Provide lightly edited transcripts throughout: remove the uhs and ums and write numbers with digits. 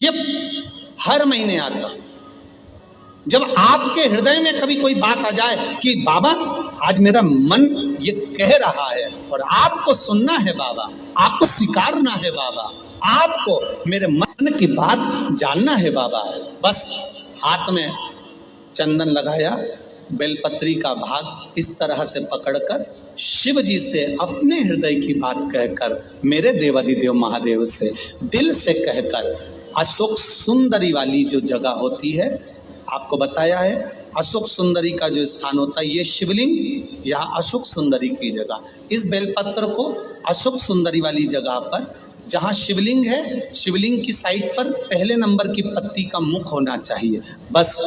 ये हर महीने आता। जब आपके हृदय में कभी कोई बात आ जाए कि बाबा आज मेरा मन ये कह रहा है और आपको सुनना है बाबा, आपको स्वीकारना है बाबा, आपको मेरे मन की बात जानना है बाबा, बस हाथ में चंदन लगाया, बेलपत्री का भाग इस तरह से पकड़कर शिव जी से अपने हृदय की बात कहकर, मेरे देवाधिदेव महादेव से दिल से कहकर, अशोक सुंदरी वाली जो जगह होती है, आपको बताया है अशोक सुंदरी का जो स्थान होता है, ये शिवलिंग यहाँ अशोक सुंदरी की जगह, इस बेलपत्र को अशोक सुंदरी वाली जगह पर जहाँ शिवलिंग है, शिवलिंग की साइड पर पहले नंबर की पत्ती का मुख होना चाहिए, बस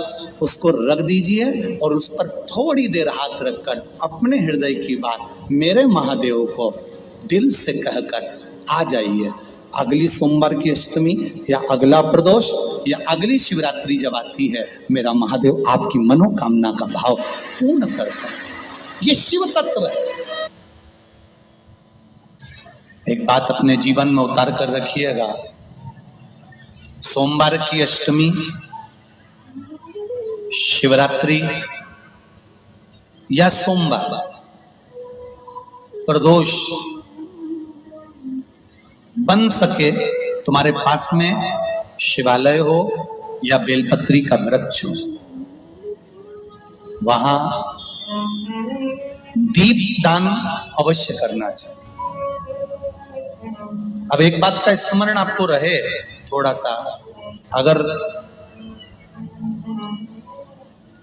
उसको रख दीजिए और उस पर थोड़ी देर हाथ रखकर अपने हृदय की बात मेरे महादेव को दिल से कहकर आ जाइए। अगली सोमवार की अष्टमी या अगला प्रदोष या अगली शिवरात्रि जब आती है, मेरा महादेव आपकी मनोकामना का भाव पूर्ण करता है। ये शिव तत्व है। एक बात अपने जीवन में उतार कर रखिएगा, सोमवार की अष्टमी, शिवरात्रि या सोमवार, प्रदोष, बन सके तुम्हारे पास में शिवालय हो या बेलपत्री का वृक्ष हो, वहां दीप दान अवश्य करना चाहिए। अब एक बात का स्मरण आपको रहे थोड़ा सा, अगर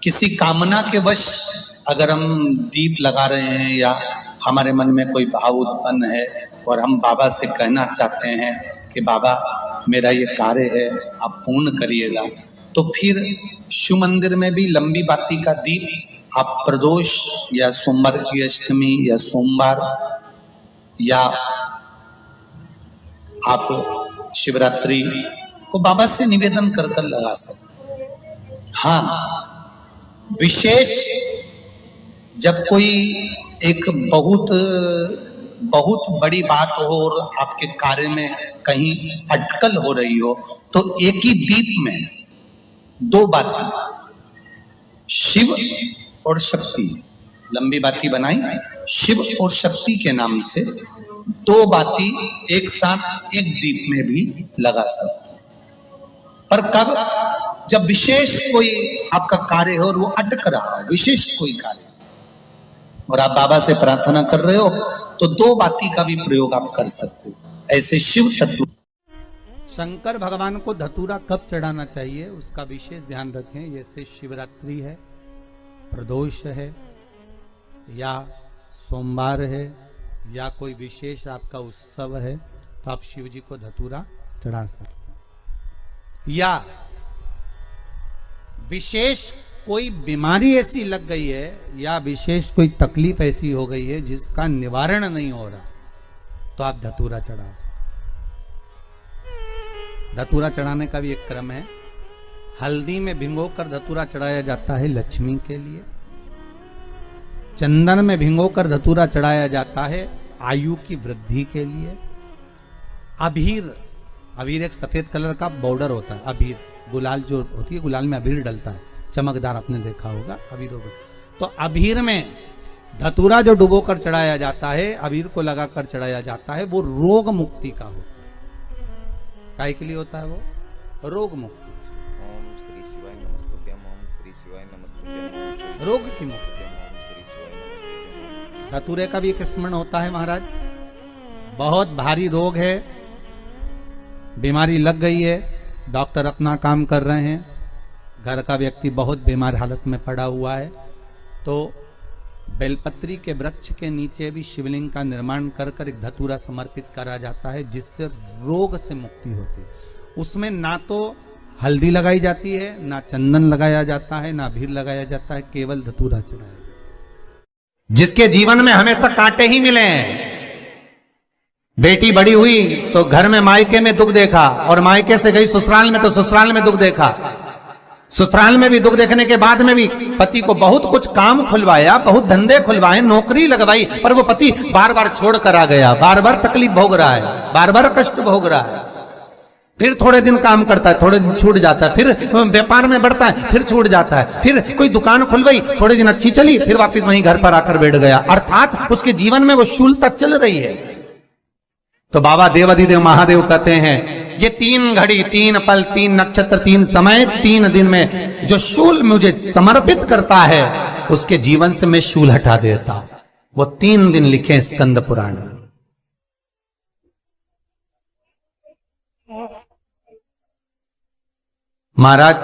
किसी कामना के वश अगर हम दीप लगा रहे हैं या हमारे मन में कोई भाव उत्पन्न है और हम बाबा से कहना चाहते हैं कि बाबा मेरा ये कार्य है आप पूर्ण करिएगा, तो फिर शिव मंदिर में भी लंबी बाती का दीप आप प्रदोष या सोमवार की अष्टमी या सोमवार या आप शिवरात्रि को बाबा से निवेदन कर कर लगा सकते। हाँ, विशेष जब कोई एक बहुत बड़ी बात हो और आपके कार्य में कहीं अटकल हो रही हो, तो एक ही दीप में दो बाती, शिव और शक्ति, लंबी बाती बनाई, शिव और शक्ति के नाम से दो बाती एक साथ एक दीप में भी लगा सकते हैं। पर कब? जब विशेष कोई आपका कार्य हो और वो अटक रहा हो, विशेष कोई कार्य, और आप बाबा से प्रार्थना कर रहे हो, तो दो बाती का भी प्रयोग आप कर सकते हो। ऐसे शिव तत्व। शंकर भगवान को धतूरा कब चढ़ाना चाहिए उसका विशेष ध्यान रखें। जैसे शिवरात्रि है, प्रदोष है, या सोमवार है, या कोई विशेष आपका उत्सव है, तो आप शिव जी को धतूरा चढ़ा सकते हैं। या विशेष कोई बीमारी ऐसी लग गई है या विशेष कोई तकलीफ ऐसी हो गई है जिसका निवारण नहीं हो रहा, तो आप धतूरा चढ़ा सकते। धतूरा चढ़ाने का भी एक क्रम है। हल्दी में भिगोकर धतूरा चढ़ाया जाता है लक्ष्मी के लिए। चंदन में भिगोकर धतूरा चढ़ाया जाता है आयु की वृद्धि के लिए। अबीर एक सफेद कलर का बॉर्डर होता है। अबीर गुलाल जो होती है, गुलाल में अबीर डलता है, चमकदार, आपने देखा होगा अबीर। तो अबीर में धतूरा जो डुबो कर चढ़ाया जाता है, अबीर को लगाकर चढ़ाया जाता है, वो रोग मुक्ति का होता है। काय के लिए होता है वो? रोग मुक्ति। ओम श्री शिवाय नमस्तुभ्यम, ओम श्री शिवाय नमस्तुभ्यम, रोग की मुक्ति। धतूरे का भी एक स्मरण होता है महाराज। बहुत भारी रोग है, बीमारी लग गई है, डॉक्टर अपना काम कर रहे हैं, घर का व्यक्ति बहुत बीमार हालत में पड़ा हुआ है, तो बेलपत्री के वृक्ष के नीचे भी शिवलिंग का निर्माण कर कर एक धतूरा समर्पित करा जाता है, जिससे रोग से मुक्ति होती है। उसमें ना तो हल्दी लगाई जाती है, ना चंदन लगाया जाता है, ना अबीर लगाया जाता है, केवल धतूरा चढ़ाया जाता है। जिसके जीवन में हमेशा कांटे ही मिले हैं, बेटी बड़ी हुई तो घर में मायके में दुख देखा, और मायके से गई ससुराल में तो ससुराल में दुख देखा, ससुराल में भी दुख देखने के बाद में भी पति को बहुत कुछ काम खुलवाया, बहुत धंधे खुलवाए, नौकरी लगवाई, पर वो पति बार बार छोड़ कर आ गया, बार बार तकलीफ भोग रहा है, बार बार कष्ट भोग रहा है। फिर थोड़े दिन काम करता है, थोड़े दिन छूट जाता है, फिर व्यापार में बढ़ता है, फिर छूट जाता है, फिर कोई दुकान खुल गई, थोड़े दिन अच्छी चली, फिर वापस वहीं घर पर आकर बैठ गया। अर्थात उसके जीवन में वो शूलता चल रही है। तो बाबा देवाधिदेव महादेव कहते हैं, ये 3 घड़ी 3 पल 3 नक्षत्र 3 समय 3 दिन में जो शूल मुझे समर्पित करता है, उसके जीवन से मैं शूल हटा देता हूं। वो 3 दिन लिखे स्कंद पुराण। महाराज,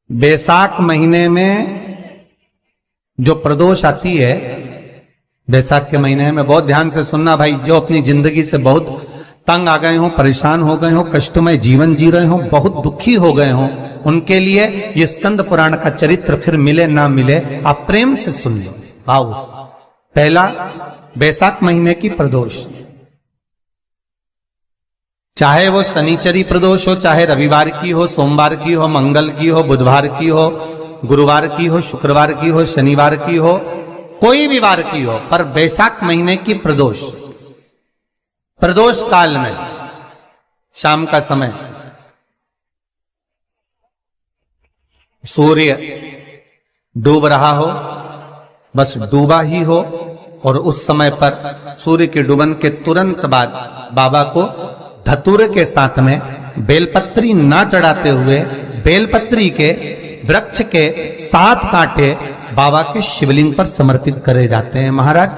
बैसाख महीने में जो प्रदोष आती है, बैसाख के महीने में बहुत ध्यान से सुनना भाई, जो अपनी जिंदगी से बहुत तंग आ गए हो, परेशान हो गए हो, कष्टमय जीवन जी रहे हो, बहुत दुखी हो गए हो, उनके लिए ये स्कंद पुराण का चरित्र फिर मिले ना मिले, आप प्रेम से सुन लो भाव से। पहला, बैसाख महीने की प्रदोष, चाहे वो शनिचरी प्रदोष हो, चाहे रविवार की हो, सोमवार की हो, मंगल की हो, बुधवार की हो, गुरुवार की हो, शुक्रवार की हो, शनिवार की हो, कोई भी वार की हो, पर बैसाख महीने की प्रदोष, प्रदोष काल में शाम का समय सूर्य डूब रहा हो, बस डूबा ही हो, और उस समय पर सूर्य के डूबन के तुरंत बाद बाबा को धतूरे के साथ में बेलपत्री ना चढ़ाते हुए बेलपत्री के वृक्ष के 7 कांटे बाबा के शिवलिंग पर समर्पित करे जाते हैं महाराज,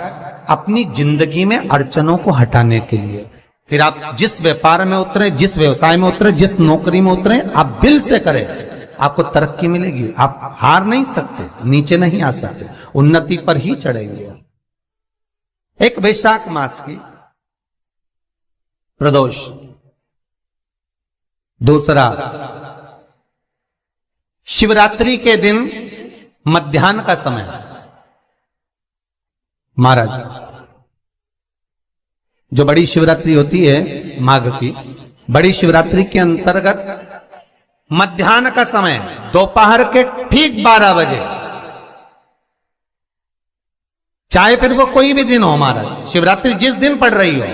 अपनी जिंदगी में अड़चनों को हटाने के लिए। फिर आप जिस व्यापार में उतरे, जिस व्यवसाय में उतरे, जिस नौकरी में उतरे, आप दिल से करें, आपको तरक्की मिलेगी। आप हार नहीं सकते, नीचे नहीं आ सकते, उन्नति पर ही चढ़ेंगे। एक वैशाख मास की प्रदोष। दूसरा, शिवरात्रि के दिन मध्याह्न का समय। महाराज, जो बड़ी शिवरात्रि होती है माघ की, बड़ी शिवरात्रि के अंतर्गत मध्याह्न का समय, दोपहर के ठीक 12 बजे, चाहे फिर वो कोई भी दिन हो महाराज, शिवरात्रि जिस दिन पड़ रही हो,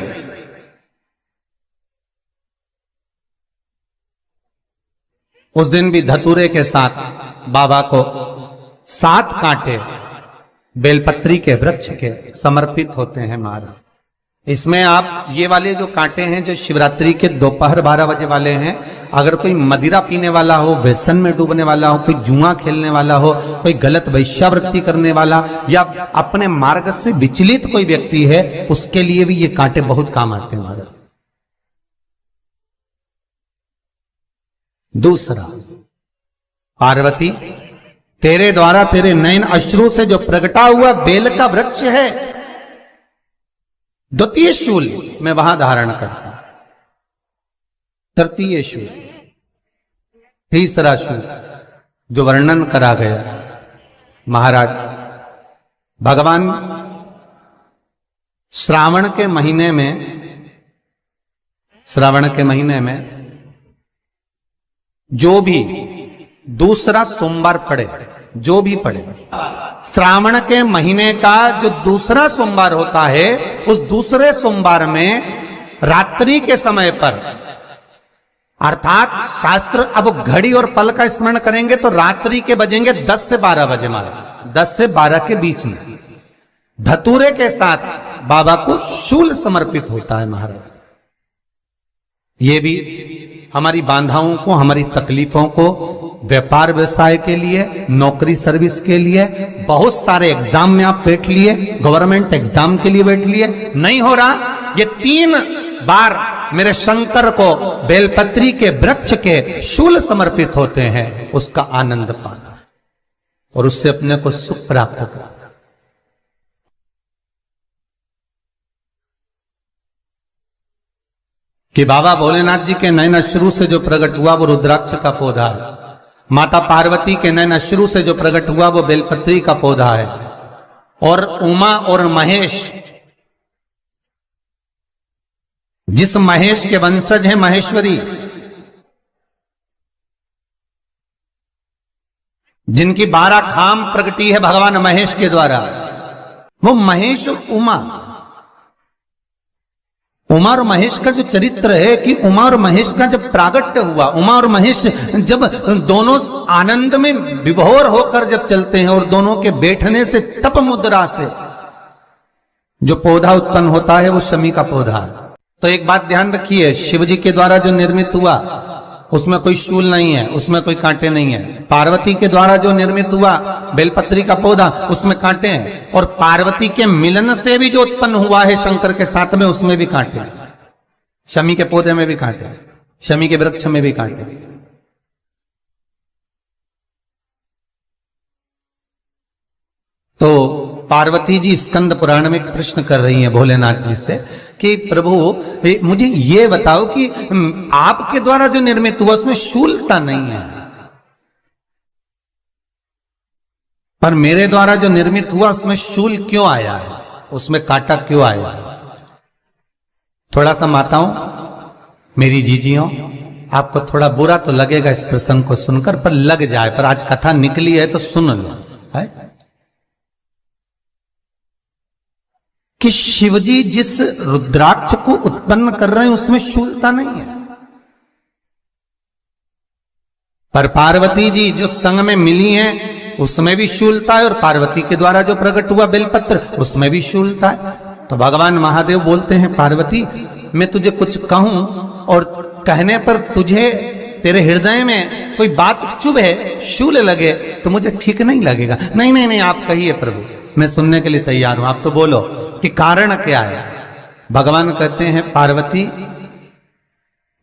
उस दिन भी धतूरे के साथ बाबा को 7 कांटे बेलपत्री के वृक्ष के समर्पित होते हैं महाराज। इसमें आप ये वाले जो कांटे हैं, जो शिवरात्रि के दोपहर 12 बजे वाले हैं, अगर कोई मदिरा पीने वाला हो, व्यसन में डूबने वाला हो, कोई जुआ खेलने वाला हो, कोई गलत वैश्यावृत्ति करने वाला, या अपने मार्ग से विचलित कोई व्यक्ति है, उसके लिए भी ये कांटे बहुत काम आते हैं महाराज। दूसरा, पार्वती, तेरे द्वारा तेरे नयन अश्रु से जो प्रगटा हुआ बेल का वृक्ष है, द्वितीय शूल मैं वहां धारण करता हूं, तृतीय शूल, तीसरा शूल जो वर्णन करा गया महाराज, भगवान श्रावण के महीने में जो भी दूसरा सोमवार पड़े, जो भी पड़े, श्रावण के महीने का जो दूसरा सोमवार होता है, उस दूसरे सोमवार में रात्रि के समय पर, अर्थात शास्त्र अब घड़ी और पल का स्मरण करेंगे तो रात्रि के बजेंगे 10 से 12 बजे महाराज, 10 से 12 के बीच में धतूरे के साथ बाबा को शूल समर्पित होता है महाराज। ये भी हमारी बाधाओं को, हमारी तकलीफों को, व्यापार व्यवसाय के लिए, नौकरी सर्विस के लिए, बहुत सारे एग्जाम में आप बैठ लिए, गवर्नमेंट एग्जाम के लिए बैठ लिए, नहीं हो रहा, ये 3 बार मेरे शंकर को बेलपत्री के वृक्ष के शूल समर्पित होते हैं, उसका आनंद पाना और उससे अपने को सुख प्राप्त करना। कि बाबा भोलेनाथ जी के नयन अश्रु से जो प्रकट हुआ वो रुद्राक्ष का पौधा है, माता पार्वती के नयन अश्रु से जो प्रकट हुआ वो बेलपत्री का पौधा है, और उमा और महेश, जिस महेश के वंशज है महेश्वरी, जिनकी 12 खाम प्रगटी है भगवान महेश के द्वारा, वो महेश और उमा, उमा और महेश का जो चरित्र है कि उमा और महेश का जब प्रागट्य हुआ, उमा और महेश जब दोनों आनंद में विभोर होकर जब चलते हैं और दोनों के बैठने से तप मुद्रा से जो पौधा उत्पन्न होता है वो शमी का पौधा है। तो एक बात ध्यान रखिए, शिव जी के द्वारा जो निर्मित हुआ उसमें कोई शूल नहीं है, उसमें कोई कांटे नहीं है। पार्वती के द्वारा जो निर्मित हुआ बेलपत्री का पौधा, उसमें कांटे हैं। और पार्वती के मिलन से भी जो उत्पन्न हुआ है शंकर के साथ में, उसमें भी कांटे हैं। शमी के पौधे में भी कांटे हैं, शमी के वृक्ष में भी कांटे हैं। तो पार्वती जी स्कंद पुराण में एक प्रश्न कर रही हैं भोलेनाथ जी से कि प्रभु मुझे ये बताओ कि आपके द्वारा जो निर्मित हुआ उसमें शूलता नहीं है, पर मेरे द्वारा जो निर्मित हुआ उसमें शूल क्यों आया है, उसमें कांटा क्यों आया है? थोड़ा सा माताओं, मेरी जीजियों, आपको थोड़ा बुरा तो लगेगा इस प्रसंग को सुनकर, पर लग जाए, पर आज कथा निकली है तो सुन लो है कि शिवजी जिस रुद्राक्ष को उत्पन्न कर रहे हैं उसमें शूलता नहीं है, पर पार्वती जी जो संग में मिली हैं उसमें भी शूलता है, और पार्वती के द्वारा जो प्रकट हुआ बेलपत्र उसमें भी शूलता है। तो भगवान महादेव बोलते हैं, पार्वती मैं तुझे कुछ कहूं और कहने पर तुझे तेरे हृदय में कोई बात चुभे, शूल लगे तो मुझे ठीक नहीं लगेगा। नहीं नहीं नहीं, आप कहिए प्रभु, मैं सुनने के लिए तैयार हूं, आप तो बोलो कि कारण क्या है। भगवान कहते हैं, पार्वती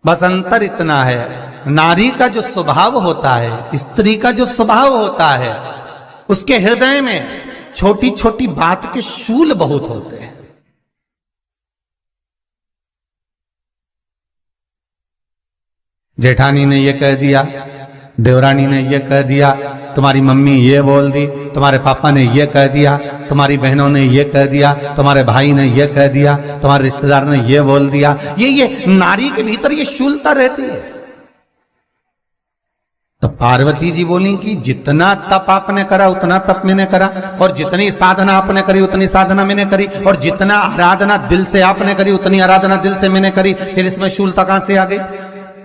बस अंतर इतना है, नारी का जो स्वभाव होता है, स्त्री का जो स्वभाव होता है, उसके हृदय में छोटी छोटी बात के शूल बहुत होते हैं। जेठानी ने ये कह दिया, देवरानी ने ये कह दिया, तुम्हारी मम्मी ये बोल दी, तुम्हारे पापा ने ये कह दिया, तुम्हारी बहनों ने ये कह दिया, तुम्हारे भाई ने ये कह दिया, तुम्हारे रिश्तेदार ने ये बोल दिया। ये नारी के भीतर ये शूलता रहती है। तो पार्वती जी बोली कि जितना तप आपने करा उतना तप मैंने करा, और जितनी साधना आपने करी उतनी साधना मैंने करी, और जितना आराधना दिल से आपने करी उतनी आराधना दिल से मैंने करी, फिर इसमें शूलता कहां से आ गई?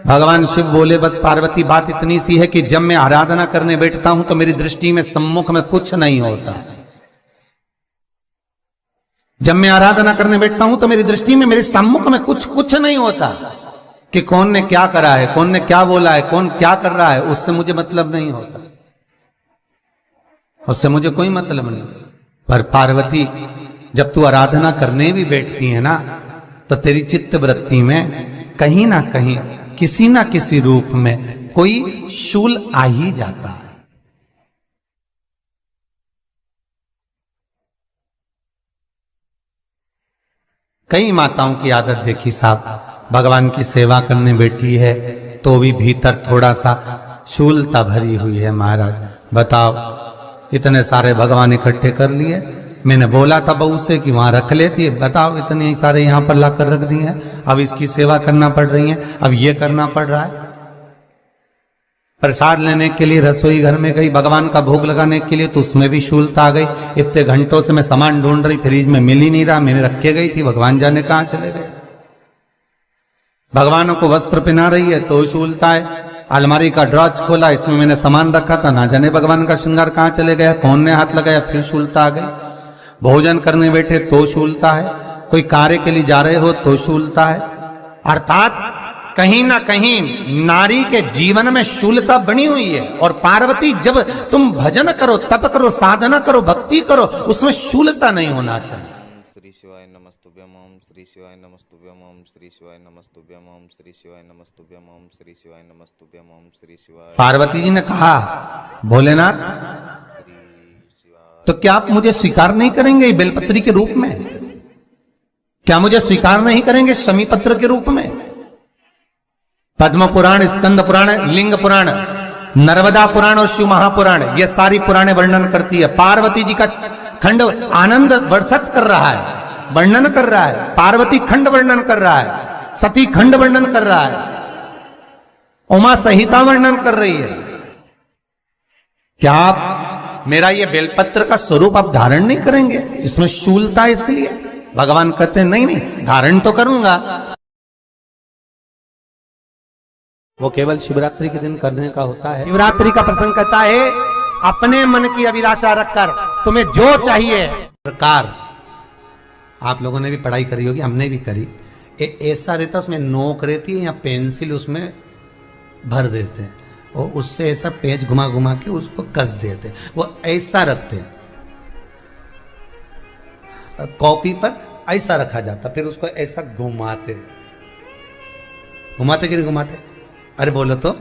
भगवान शिव बोले, बस पार्वती बात इतनी सी है कि जब मैं आराधना करने बैठता हूं तो मेरी दृष्टि में सम्मुख में कुछ नहीं होता। जब मैं आराधना करने बैठता हूं तो मेरी दृष्टि में, मेरे सम्मुख में कुछ नहीं होता कि कौन ने क्या करा है, कौन ने क्या बोला है, कौन क्या कर रहा है, उससे मुझे मतलब नहीं होता, उससे मुझे कोई मतलब नहीं। पर पार्वती जब तू आराधना करने भी बैठती है ना, तो तेरी चित्त वृत्ति में कहीं ना कहीं किसी ना किसी रूप में कोई शूल आ ही जाता है। कई माताओं की आदत देखी साहब, भगवान की सेवा करने बैठी है तो भी भीतर थोड़ा सा शूलता भरी हुई है। महाराज बताओ, इतने सारे भगवान इकट्ठे कर लिए, मैंने बोला था बहू से कि वहां रख लेती है, बताओ इतने सारे यहां पर लाकर रख दिए हैं, अब इसकी सेवा करना पड़ रही है, अब ये करना पड़ रहा है। प्रसाद लेने के लिए रसोई घर में गई, भगवान का भोग लगाने के लिए, तो उसमें भी शूलता आ गई। इतने घंटों से मैं सामान ढूंढ रही, फ्रिज में मिल ही नहीं रहा, मैंने रख के गई थी, भगवान जाने कहां चले गए। भगवानों को वस्त्र पहना रही है तो शूलता है। अलमारी का ड्रॉज खोला, इसमें मैंने सामान रखा था, ना जाने भगवान का श्रृंगार कहां चले गया, कौन ने हाथ लगाया, फिर शूलता आ गई। भोजन करने बैठे तो शूलता है, कोई कार्य के लिए जा रहे हो तो शूलता है। अर्थात कहीं ना कहीं नारी के जीवन में शूलता बनी हुई है। और पार्वती, जब तुम भजन करो, तप करो, साधना करो, भक्ति करो, उसमें शूलता नहीं होना चाहिए। श्री शिवाय नमस्तुभ्यम, ओम श्री शिवाय नमस्तुभ्यम, ओम श्री शिवाय नमस्तुभ्यम, ओम श्री शिवाय नमस्तुभ्यम, ओम श्री शिवाय नमस्तुभ्यम, ओम श्री शिवाय। पार्वती जी ने कहा, भोलेनाथ तो क्या आप मुझे स्वीकार नहीं करेंगे बेलपत्री के रूप में? क्या मुझे स्वीकार नहीं करेंगे शमी पत्र के रूप में? पद्म पुराण, स्कंद पुराण, लिंग पुराण, नर्मदा पुराण और शिव महापुराण, ये सारी पुराणे वर्णन करती है। पार्वती जी का खंड आनंद वर्षित कर रहा है, वर्णन कर रहा है। पार्वती खंड वर्णन कर रहा है, सती खंड वर्णन कर रहा है, उमा संहिता वर्णन कर रही है। क्या आप मेरा ये बेलपत्र का स्वरूप आप धारण नहीं करेंगे? इसमें शूलता इसलिए भगवान कहते हैं नहीं नहीं, धारण तो करूंगा। वो केवल शिवरात्रि के दिन करने का होता है। शिवरात्रि का प्रसंग कहता है अपने मन की अभिलाषा रखकर तुम्हें जो चाहिए। प्रकार आप लोगों ने भी पढ़ाई करी होगी, हमने भी करी। ऐसा रहता उसमें नोक रहती है या पेंसिल उसमें भर देते हैं और उससे ऐसा पेज घुमा घुमा के उसको कस देते हैं। वो ऐसा रखते हैं, कॉपी पर ऐसा रखा जाता, फिर उसको ऐसा घुमाते घुमाते कि नहीं घुमाते? अरे बोलो तो,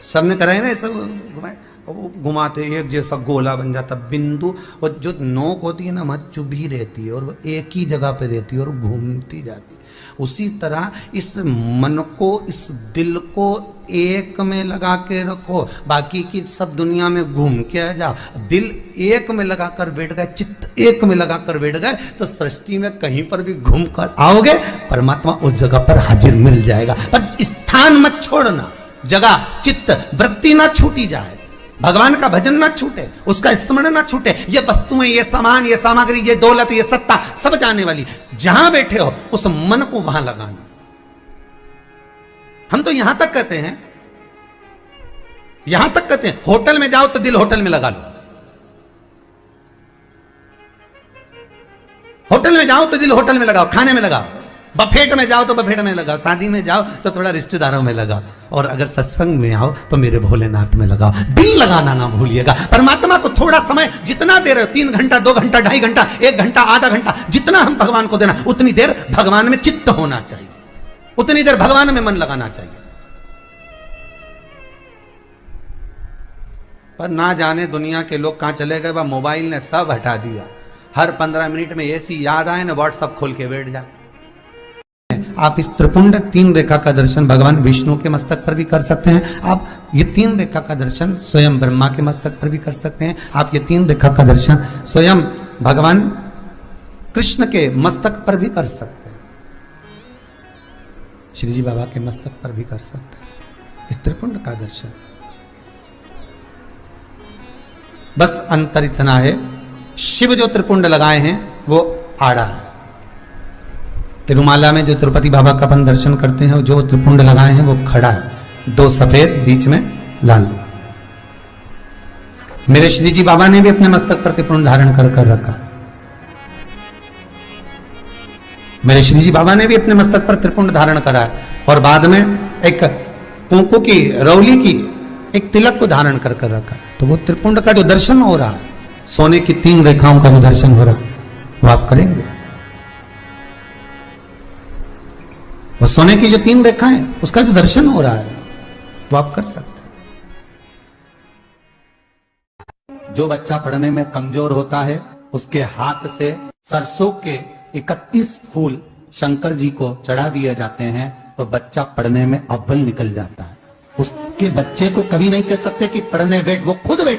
सबने कराए ना ऐसा घुमाए, वो घुमाते एक जैसा गोला बन जाता बिंदु। और जो नोक होती है ना वहाँ चुभी रहती है और वो एक ही जगह पे रहती है और घूमती जाती है। उसी तरह इस मन को, इस दिल को एक में लगा के रखो, बाकी की सब दुनिया में घूम के आ जाओ। दिल एक में लगा कर बैठ गए, चित्त एक में लगा कर बैठ गए तो सृष्टि में कहीं पर भी घूम कर आओगे, परमात्मा उस जगह पर हाजिर मिल जाएगा। पर स्थान मत छोड़ना, जगह चित्त वृत्ति ना छूटी जाए, भगवान का भजन ना छूटे, उसका स्मरण ना छूटे। ये वस्तुएं, ये सामान, ये सामग्री, ये दौलत, ये सत्ता सब जाने वाली। जहां बैठे हो उस मन को वहां लगाना। हम तो यहां तक कहते हैं, यहां तक कहते हैं होटल में जाओ तो दिल होटल में लगा लो, होटल में जाओ तो दिल होटल में लगाओ, खाने में लगाओ, बफेट में जाओ तो बफेट में लगाओ, शादी में जाओ तो थोड़ा रिश्तेदारों में लगाओ, और अगर सत्संग में आओ तो मेरे भोलेनाथ में लगाओ। दिल लगाना ना भूलिएगा। परमात्मा को थोड़ा समय जितना दे रहे हो, 3 घंटा, 2 घंटा, 2.5 घंटा, 1 घंटा, आधा घंटा, जितना हम भगवान को देना, उतनी देर भगवान में चित्त होना चाहिए, उतनी देर भगवान में मन लगाना चाहिए। पर ना जाने दुनिया के लोग कहां चले गए, वह मोबाइल ने सब हटा दिया। हर 15 मिनट में ऐसी याद आए ना व्हाट्सअप खोल के बैठ जाए। आप इस त्रिपुंड 3 रेखा का दर्शन भगवान विष्णु के मस्तक पर भी कर सकते हैं। आप ये 3 रेखा का दर्शन स्वयं ब्रह्मा के मस्तक पर भी कर सकते हैं। आप ये 3 रेखा का दर्शन स्वयं भगवान कृष्ण के मस्तक पर भी कर सकते हैं, श्री जी बाबा के मस्तक पर भी कर सकते हैं इस त्रिपुंड का दर्शन। बस अंतर इतना है, शिव जो त्रिपुंड लगाए हैं वो आड़ा है। तिरुमाला में जो तिरुपति बाबा का अपन दर्शन करते हैं, जो त्रिपुंड लगाए हैं वो खड़ा है, 2 सफेद बीच में लाल। मेरे श्री जी बाबा ने भी अपने मस्तक पर त्रिपुंड धारण कर कर रखा। मेरे श्री जी बाबा ने भी अपने मस्तक पर त्रिपुंड धारण करा है और बाद में एक कुंकू की रौली की एक तिलक को धारण कर कर रखा है। तो वो त्रिपुंड का जो दर्शन हो रहा है, सोने की 3 रेखाओं का जो दर्शन हो रहा है वो आप करेंगे। वो सोने की जो 3 रेखाएं उसका जो दर्शन हो रहा है वो आप कर सकते हैं। जो बच्चा पढ़ने में कमजोर होता है उसके हाथ से सरसों के 31 फूल शंकर जी को चढ़ा दिए जाते हैं तो बच्चा पढ़ने में अव्वल निकल जाता है। उसके बच्चे को कभी नहीं कह सकते कि पढ़ने बैठ, वो खुद बैठ